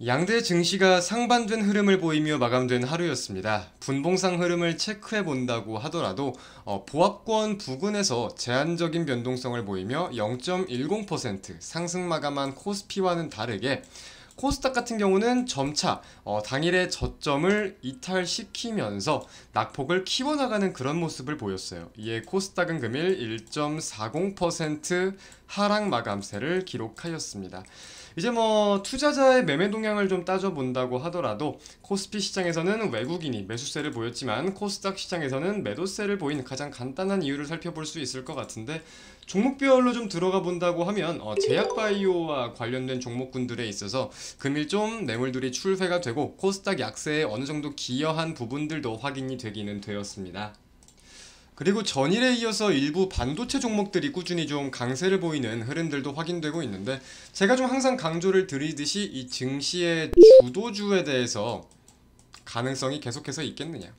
양대 증시가 상반된 흐름을 보이며 마감된 하루였습니다. 분봉상 흐름을 체크해 본다고 하더라도 보합권 부근에서 제한적인 변동성을 보이며 0.10% 상승 마감한 코스피와는 다르게 코스닥 같은 경우는 점차 당일의 저점을 이탈시키면서 낙폭을 키워나가는 그런 모습을 보였어요. 이에 코스닥은 금일 1.40% 하락 마감세를 기록하였습니다. 이제 투자자의 매매 동향을 좀 따져본다고 하더라도 코스피 시장에서는 외국인이 매수세를 보였지만 코스닥 시장에서는 매도세를 보인 가장 간단한 이유를 살펴볼 수 있을 것 같은데, 종목별로 좀 들어가 본다고 하면 제약바이오와 관련된 종목군들에 있어서 금일 좀 매물들이 출회가 되고 코스닥 약세에 어느 정도 기여한 부분들도 확인이 되기는 되었습니다. 그리고 전일에 이어서 일부 반도체 종목들이 꾸준히 좀 강세를 보이는 흐름들도 확인되고 있는데, 제가 좀 항상 강조를 드리듯이 이 증시의 주도주에 대해서 가능성이 계속해서 있겠느냐.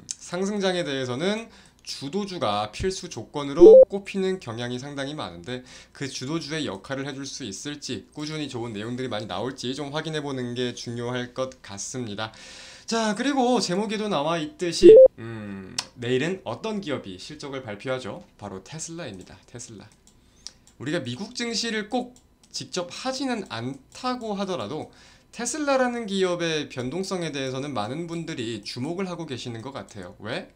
상승장에 대해서는 주도주가 필수 조건으로 꼽히는 경향이 상당히 많은데, 그 주도주의 역할을 해줄 수 있을지, 꾸준히 좋은 내용들이 많이 나올지 좀 확인해보는 게 중요할 것 같습니다. 자, 그리고 제목에도 나와 있듯이 내일은 어떤 기업이 실적을 발표하죠? 바로 테슬라입니다. 테슬라. 우리가 미국 증시를 꼭 직접 하지는 않다고 하더라도 테슬라라는 기업의 변동성에 대해서는 많은 분들이 주목을 하고 계시는 것 같아요. 왜?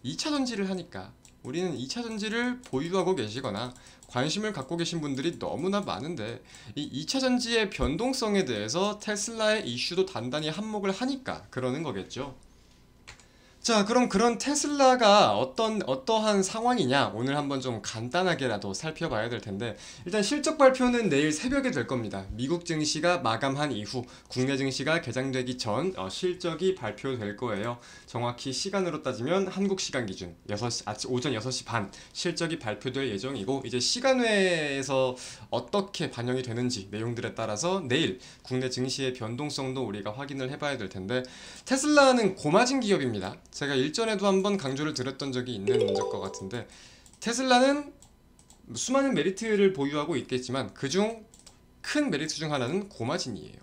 2차 전지를 하니까. 우리는 2차 전지를 보유하고 계시거나 관심을 갖고 계신 분들이 너무나 많은데, 이 2차 전지의 변동성에 대해서 테슬라의 이슈도 단단히 한몫을 하니까 그러는 거겠죠. 자, 그럼 그런 테슬라가 어떠한 상황이냐, 오늘 한번 좀 간단하게라도 살펴봐야 될 텐데, 일단 실적 발표는 내일 새벽에 될 겁니다. 미국 증시가 마감한 이후 국내 증시가 개장되기 전 실적이 발표될 거예요. 정확히 시간으로 따지면 한국 시간 기준 오전 6시 반 실적이 발표될 예정이고, 이제 시간외에서 어떻게 반영이 되는지 내용들에 따라서 내일 국내 증시의 변동성도 우리가 확인을 해봐야 될 텐데, 테슬라는 고마진 기업입니다. 제가 일전에도 한번 강조를 드렸던 적이 있는 것 같은데, 테슬라는 수많은 메리트를 보유하고 있겠지만 그중 큰 메리트 중 하나는 고마진이에요.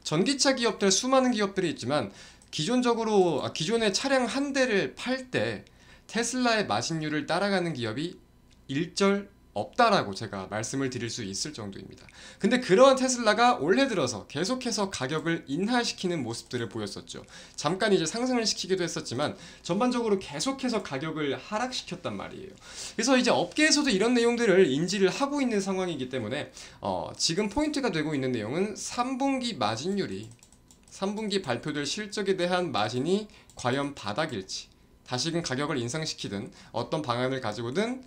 전기차 기업들 수많은 기업들이 있지만 기존의 차량 한 대를 팔 때 테슬라의 마진율을 따라가는 기업이 일절 없다라고 제가 말씀을 드릴 수 있을 정도입니다. 근데 그러한 테슬라가 올해 들어서 계속해서 가격을 인하시키는 모습들을 보였었죠. 잠깐 이제 상승을 시키기도 했었지만 전반적으로 계속해서 가격을 하락시켰단 말이에요. 그래서 이제 업계에서도 이런 내용들을 인지를 하고 있는 상황이기 때문에 지금 포인트가 되고 있는 내용은 3분기 마진율이, 3분기 발표될 실적에 대한 마진이 과연 바닥일지, 다시금 가격을 인상시키든 어떤 방안을 가지고든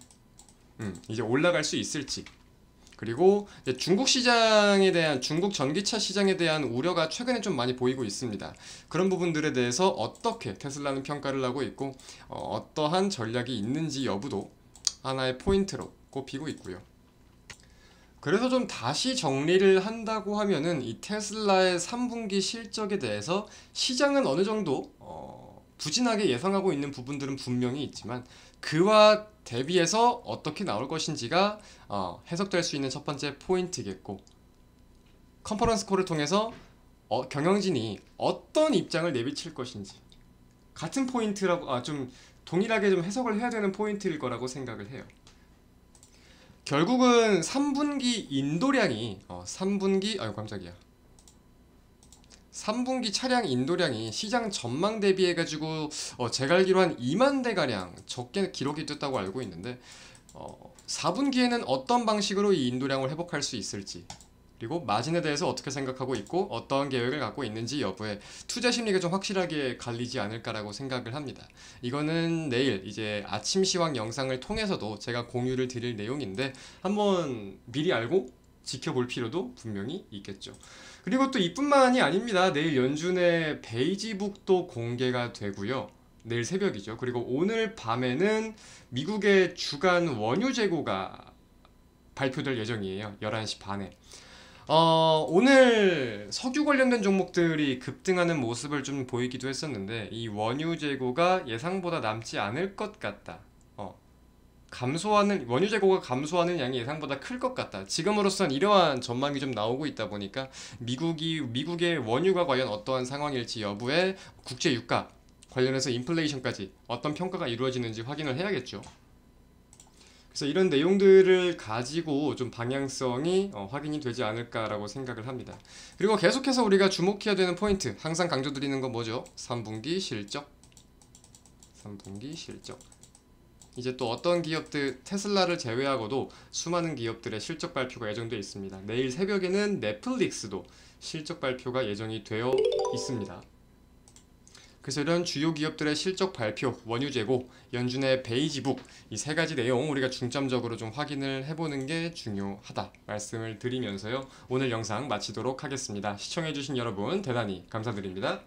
이제 올라갈 수 있을지, 그리고 이제 중국 전기차 시장에 대한 우려가 최근에 좀 많이 보이고 있습니다. 그런 부분들에 대해서 어떻게 테슬라는 평가를 하고 있고 어떠한 전략이 있는지 여부도 하나의 포인트로 꼽히고 있고요. 그래서 좀 다시 정리를 한다고 하면은 이 테슬라의 3분기 실적에 대해서 시장은 어느 정도 부진하게 예상하고 있는 부분들은 분명히 있지만, 그와 대비해서 어떻게 나올 것인지가 해석될 수 있는 첫 번째 포인트겠고, 컨퍼런스 콜을 통해서 경영진이 어떤 입장을 내비칠 것인지, 같은 포인트라고 좀 동일하게 좀 해석을 해야 되는 포인트일 거라고 생각을 해요. 결국은 3분기 인도량이 3분기 차량 인도량이 시장 전망 대비해가지고 제가 알기로 한 2만 대가량 적게 기록이 됐다고 알고 있는데, 4분기에는 어떤 방식으로 이 인도량을 회복할 수 있을지, 그리고 마진에 대해서 어떻게 생각하고 있고 어떠한 계획을 갖고 있는지 여부에 투자 심리가 좀 확실하게 갈리지 않을까라고 생각을 합니다. 이거는 내일 이제 아침 시황 영상을 통해서도 제가 공유를 드릴 내용인데, 한번 미리 알고 지켜볼 필요도 분명히 있겠죠. 그리고 또 이뿐만이 아닙니다. 내일 연준의 베이지북도 공개가 되고요. 내일 새벽이죠. 그리고 오늘 밤에는 미국의 주간 원유 재고가 발표될 예정이에요. 11시 반에. 오늘 석유 관련된 종목들이 급등하는 모습을 좀 보이기도 했었는데, 이 원유 재고가 예상보다 남지 않을 것 같다. 원유 재고가 감소하는 양이 예상보다 클 것 같다. 지금으로선 이러한 전망이 좀 나오고 있다 보니까 미국의 원유가 과연 어떠한 상황일지 여부에 국제 유가 관련해서 인플레이션까지 어떤 평가가 이루어지는지 확인을 해야겠죠. 그래서 이런 내용들을 가지고 좀 방향성이 확인이 되지 않을까라고 생각을 합니다. 그리고 계속해서 우리가 주목해야 되는 포인트, 항상 강조드리는 건 뭐죠? 3분기 실적. 3분기 실적. 이제 또 어떤 기업들, 테슬라를 제외하고도 수많은 기업들의 실적 발표가 예정되어 있습니다. 내일 새벽에는 넷플릭스도 실적 발표가 예정이 되어 있습니다. 그래서 이런 주요 기업들의 실적 발표, 원유 재고, 연준의 베이지북 이 세 가지 내용 우리가 중점적으로 좀 확인을 해보는 게 중요하다 말씀을 드리면서요. 오늘 영상 마치도록 하겠습니다. 시청해주신 여러분 대단히 감사드립니다.